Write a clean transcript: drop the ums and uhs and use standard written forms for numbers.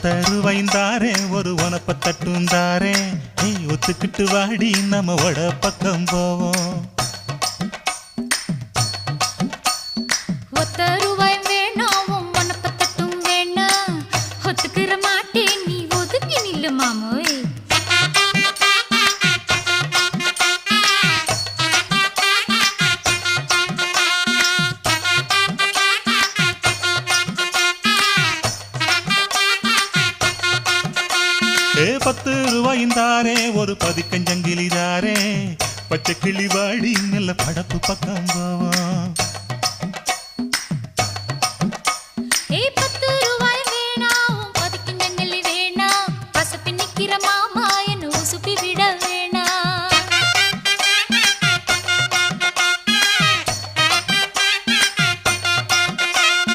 ஒத்தருவைந்தாரே ஒரு உனப்ப தட்டுந்தாரே ஒத்துக்கிட்டு வாடி நம்ம வட பக்கம் போவோம். ஒத்தருவாய் வேணாம் உனப்ப தட்டும் வேணாம் ஒத்துக்கிற மாட்டேன் நீ ஒதுங்கி நில்லு மாமோய். ₹10 ஒரு பதிக்கஞ்சங்கிலிதாரே பச்சை கிளி வாடி நல்ல படப்பு பக்கம் போவோம்.